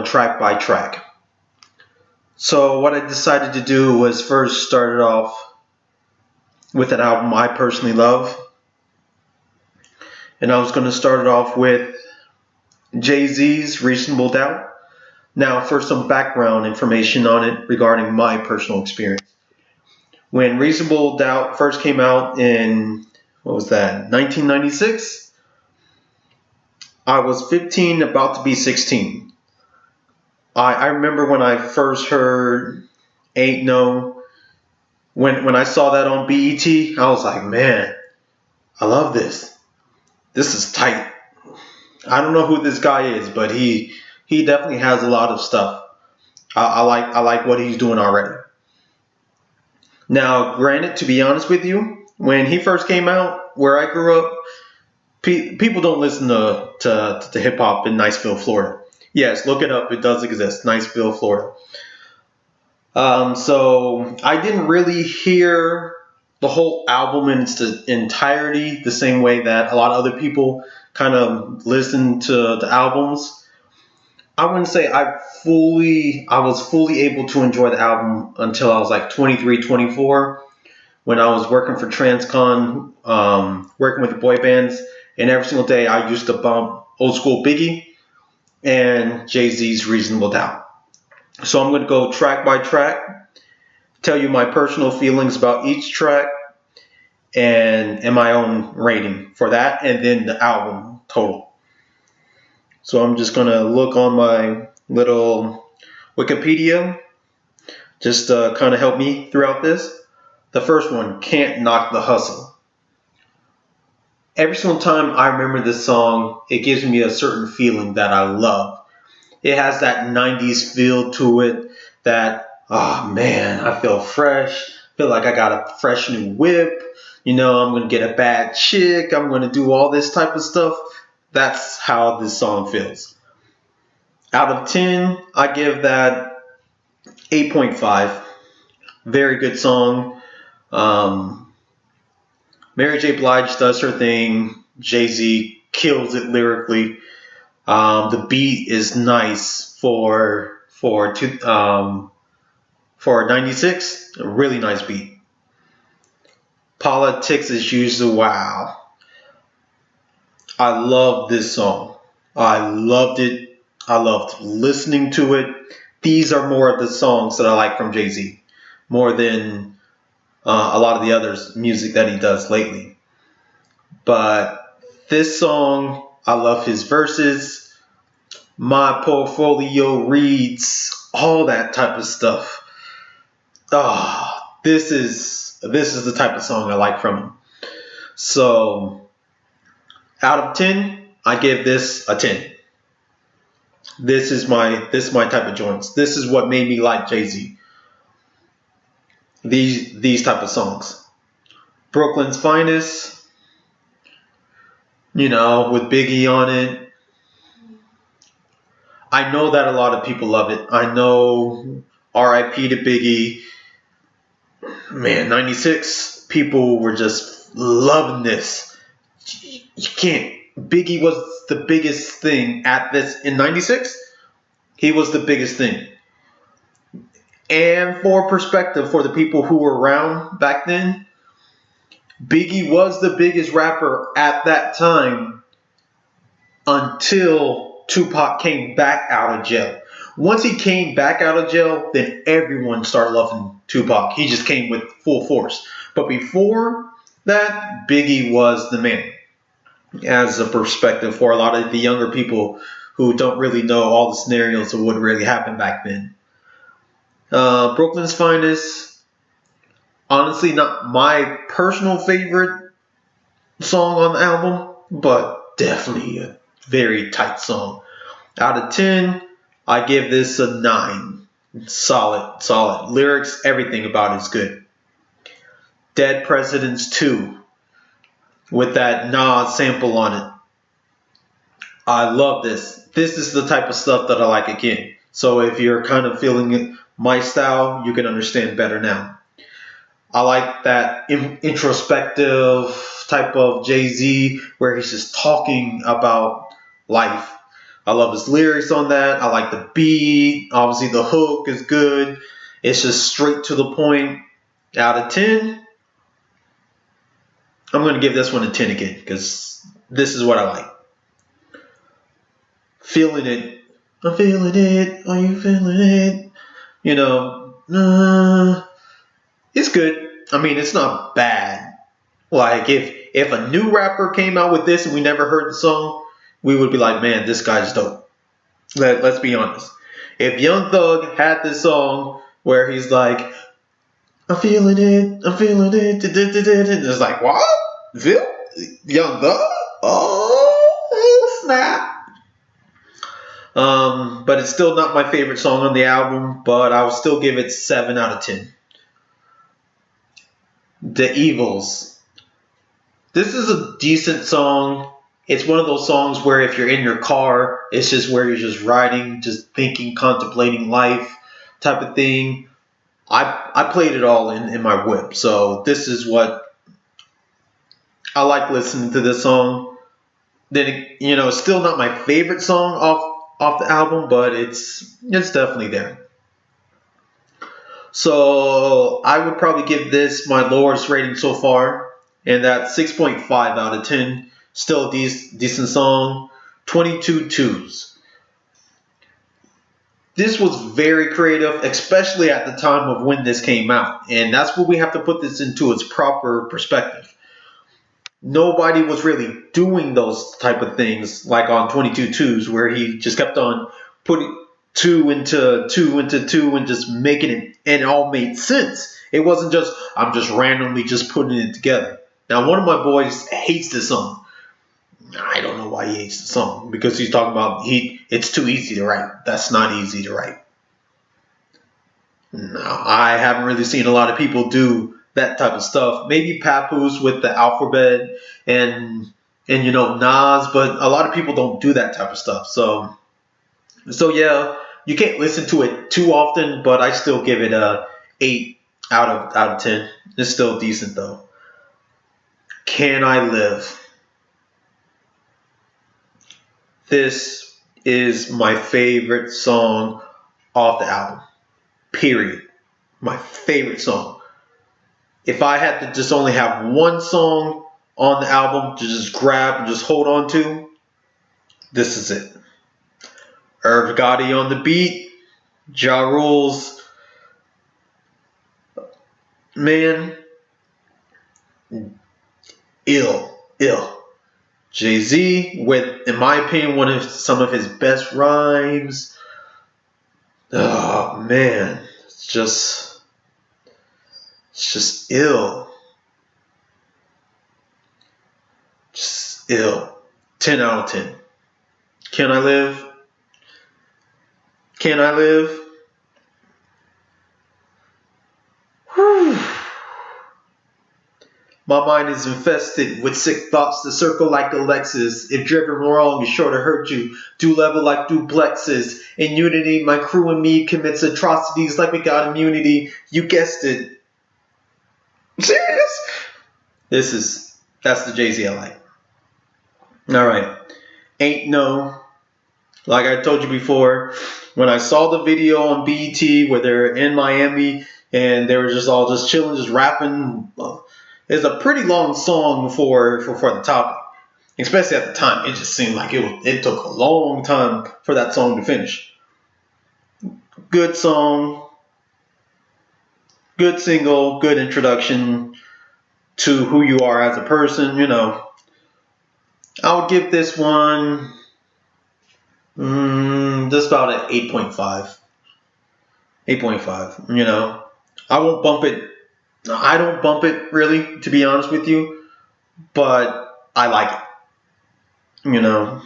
track by track. So what I decided to do was first start it off with an album I personally love. And I was going to start it off with Jay-Z's Reasonable Doubt. Now, for some background information on it regarding my personal experience. When Reasonable Doubt first came out in, 1996, I was 15, about to be 16. I remember when I first heard Ain't No, when I saw that on BET, I was like, man, I love this. This is tight. I don't know who this guy is, but he definitely has a lot of stuff. I like what he's doing already. Now, granted, to be honest with you, when he first came out, where I grew up, people don't listen to hip hop in Niceville, Florida. Yes, look it up. It does exist, Niceville, Florida. So I didn't really hear the whole album in its entirety the same way that a lot of other people kind of listen to the albums. I wouldn't say I was fully able to enjoy the album until I was like 23, 24, when I was working for Transcon, working with the boy bands, and every single day I used to bump old school Biggie and Jay-Z's Reasonable Doubt. So I'm going to go track by track, tell you my personal feelings about each track, and my own rating for that, and then the album total. So I'm just going to look on my little Wikipedia, just to kind of help me throughout this. The first one, Can't Knock the Hustle. Every single time I remember this song, it gives me a certain feeling that I love. It has that 90s feel to it that, oh man, I feel fresh. Feel like I got a fresh new whip. I'm going to get a bad chick. I'm going to do all this type of stuff. That's how this song feels. Out of 10, I give that 8.5. Very good song. Mary J. Blige does her thing. Jay-Z kills it lyrically. The beat is nice for 96. A really nice beat. Politics as usual. Wow. I love this song. I loved it. I loved listening to it. These are more of the songs that I like from Jay-Z, more than a lot of the other music that he does lately. But this song, I love his verses. My portfolio reads, all that type of stuff. This is the type of song I like from him. So, out of 10, I give this a 10. This is my type of joints. This is what made me like Jay-Z. These type of songs. Brooklyn's Finest, with Biggie on it. I know that a lot of people love it. I know R.I.P. to Biggie. Man, 96, people were just loving this. You can't. Biggie was the biggest thing at this in 96. He was the biggest thing. And for perspective, for the people who were around back then, Biggie was the biggest rapper at that time until Tupac came back out of jail. Once he came back out of jail, then everyone started loving Tupac. He just came with full force. But before that, Biggie was the man. As a perspective for a lot of the younger people who don't really know all the scenarios of what really happened back then. Brooklyn's Finest, honestly not my personal favorite song on the album, but definitely a very tight song. Out of 10, I give this a 9. Solid. Lyrics, everything about it is good. Dead Presidents 2, with that Nas sample on it. I love this. This is the type of stuff that I like again. So if you're kind of feeling my style, you can understand better now. I like that introspective type of Jay-Z where he's just talking about life. I love his lyrics on that. I like the beat. Obviously, the hook is good. It's just straight to the point. Out of 10, I'm going to give this one a 10 again because this is what I like. Feeling it. I'm feeling it. Are you feeling it? You know, it's good. I mean, it's not bad. Like, if a new rapper came out with this and we never heard the song, we would be like, man, this guy's dope. Let's be honest. If Young Thug had this song where he's like, I'm feeling it, it's like, what? Young Thug? Oh, snap. But it's still not my favorite song on the album, but I would still give it 7 out of 10. The Evils. This is a decent song. It's one of those songs where if you're in your car, it's just where you're just riding, just thinking, contemplating life type of thing. I played it all in my whip. So this is what I like listening to this song. Then, it's still not my favorite song off the album, but it's definitely there. So I would probably give this my lowest rating so far, and that's 6.5 out of 10. Still a decent song. 22 twos. This was very creative, especially at the time of when this came out. And that's what we have to put this into its proper perspective. Nobody was really doing those type of things like on 22 twos, where he just kept on putting 2 into 2 into 2 and just making it, and it all made sense. It wasn't just, I'm just randomly just putting it together. Now, one of my boys hates this song. I don't know why he hates the song, because he's talking about it's too easy to write. That's not easy to write. No, I haven't really seen a lot of people do that type of stuff. Maybe Papoose with the alphabet and Nas, but a lot of people don't do that type of stuff. So yeah, you can't listen to it too often, but I still give it a 8 out of 10. It's still decent though. Can I Live? This is my favorite song off the album. Period. My favorite song. If I had to just only have one song on the album to just grab and just hold on to, this is it. Irv Gotti on the beat. Ja Rule's. Man. Ill. Jay-Z with, in my opinion, some of his best rhymes. Oh man, it's just ill. Just ill. 10 out of 10. Can I Live? Can I Live? Whew. My mind is infested with sick thoughts that circle like a Lexus. If driven wrong, it's sure to hurt you. Do level like duplexes. In unity, my crew and me commits atrocities like we got immunity. You guessed it. Serious? That's the Jay-Z I like. Alright. Ain't No. Like I told you before, when I saw the video on BET where they're in Miami and they were just all just chilling, just rapping. It's a pretty long song for the topic, especially at the time. It just seemed like it took a long time for that song to finish. Good song, good single, good introduction to who you are as a person. I would give this one just about an 8.5. 8.5. I won't bump it. I don't bump it really, to be honest with you, but I like it.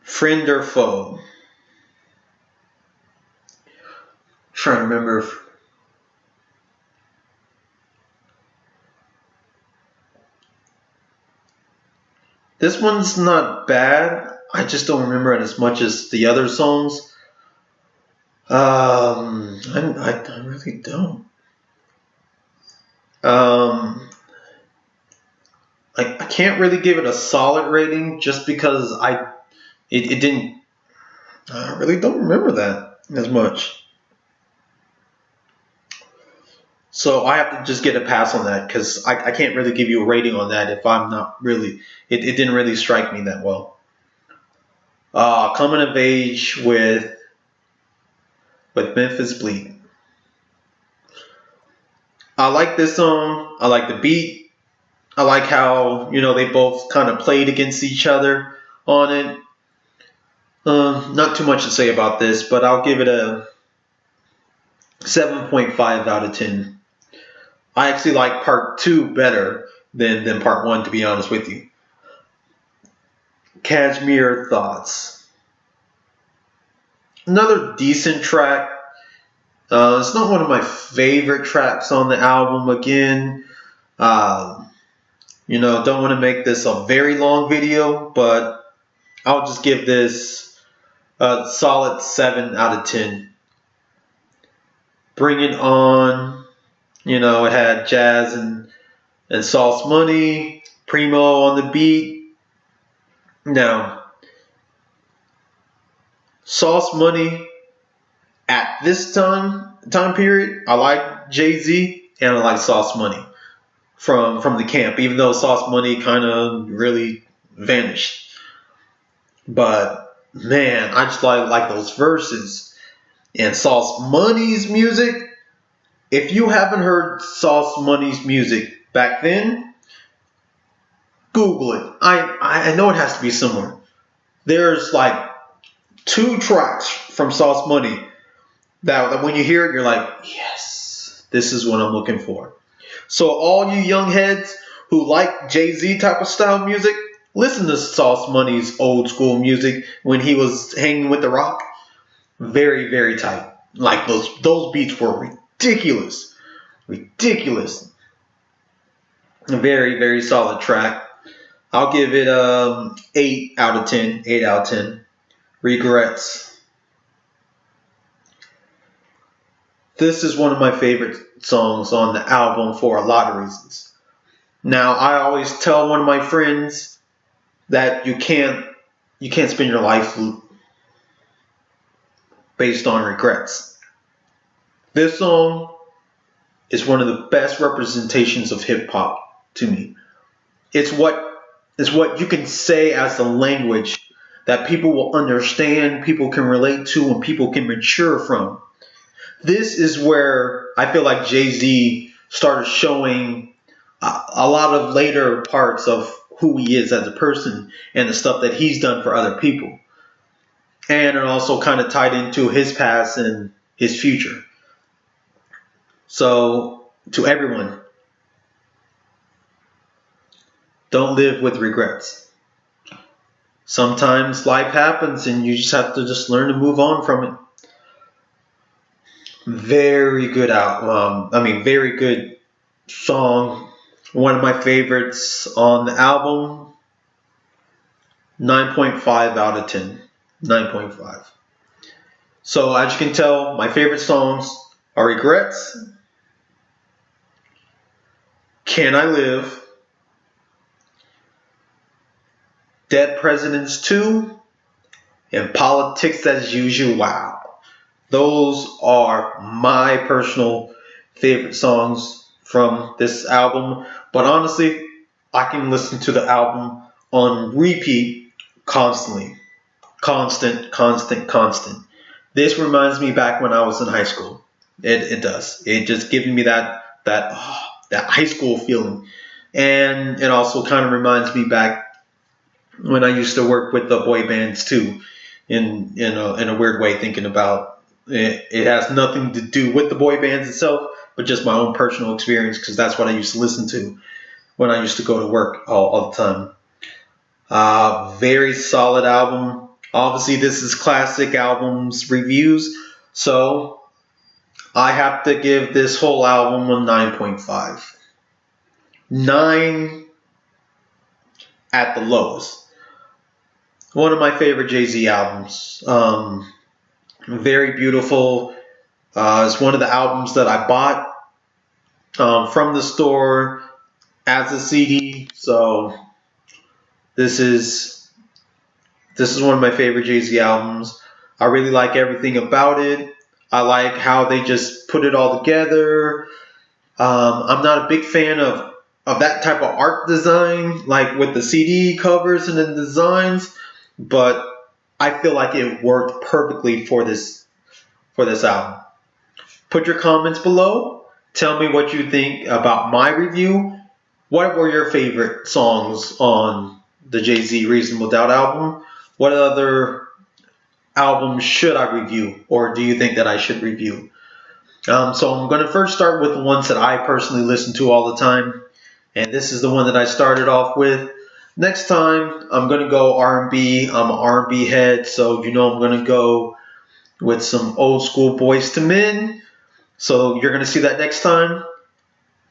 Friend or Foe. Trying to remember this one's not bad. I just don't remember it as much as the other songs. I really don't. I can't really give it a solid rating just because it didn't. I really don't remember that as much. So I have to just get a pass on that because I can't really give you a rating on that if I'm not really. It didn't really strike me that well. Coming of age with Memphis Bleak. I like this song. I like the beat. I like how they both kind of played against each other on it. Not too much to say about this, but I'll give it a 7.5 out of 10. I actually like part 2 better than part 1, to be honest with you. Cashmere Thoughts. Another decent track. It's not one of my favorite tracks on the album again. Don't want to make this a very long video, but I'll just give this a solid 7 out of 10. Bring It On. It had Jazz and Sauce Money, Primo on the beat. Now, Sauce Money at this time period, I like Jay-Z and I like Sauce Money from the camp, even though Sauce Money kind of really vanished. But man, I just like those verses and Sauce Money's music. If you haven't heard Sauce Money's music back then, Google it. I know it has to be somewhere. There's like 2 tracks from Sauce Money that when you hear it, you're like, yes, this is what I'm looking for. So all you young heads who like Jay-Z type of style music, listen to Sauce Money's old school music when he was hanging with The Rock. Very, very tight. Like those beats were ridiculous. Ridiculous. A very, very solid track. I'll give it 8 out of 10. 8 out of 10. Regrets. This is one of my favorite songs on the album for a lot of reasons. Now, I always tell one of my friends that you can't spend your life based on regrets. This song is one of the best representations of hip hop to me. It's what you can say as the language that people will understand, people can relate to, and people can mature from. This is where I feel like Jay-Z started showing a lot of later parts of who he is as a person and the stuff that he's done for other people. And it also kind of tied into his past and his future. So, to everyone, don't live with regrets. Sometimes life happens and you just have to just learn to move on from it. Very good very good song. One of my favorites on the album. 9.5 out of 10. 9.5. So as you can tell, my favorite songs are Regrets, Can I Live, Dead Presidents 2, and Politics as Usual. Wow. Those are my personal favorite songs from this album. But honestly, I can listen to the album on repeat constantly. Constant. This reminds me back when I was in high school. It does. It just gives me that high school feeling. And it also kind of reminds me back when I used to work with the boy bands too. In a weird way, thinking about it. It has nothing to do with the boy bands itself, but just my own personal experience, because that's what I used to listen to when I used to go to work all the time. Very solid album. Obviously, this is Classic Albums Reviews, so I have to give this whole album a 9.5. 9 at the lowest. One of my favorite Jay-Z albums. Very beautiful. It's one of the albums that I bought from the store as a CD. So this is This is one of my favorite Jay-Z albums. I really like everything about it. I like how they just put it all together. I'm not a big fan of that type of art design, like with the CD covers and the designs, but I feel like it worked perfectly for this album. Put your comments below. Tell me what you think about my review. What were your favorite songs on the Jay-Z Reasonable Doubt album? What other albums should I review, or do you think that I should review? So I'm going to first start with the ones that I personally listen to all the time, and this is the one that I started off with. Next time, I'm going to go R&B. I'm an R&B head, so you know I'm going to go with some old school Boyz II Men. So you're going to see that next time.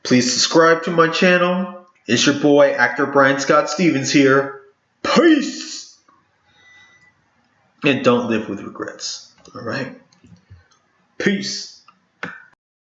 Please subscribe to my channel. It's your boy, actor Brian Scott Stevens here. Peace! And don't live with regrets. All right? Peace.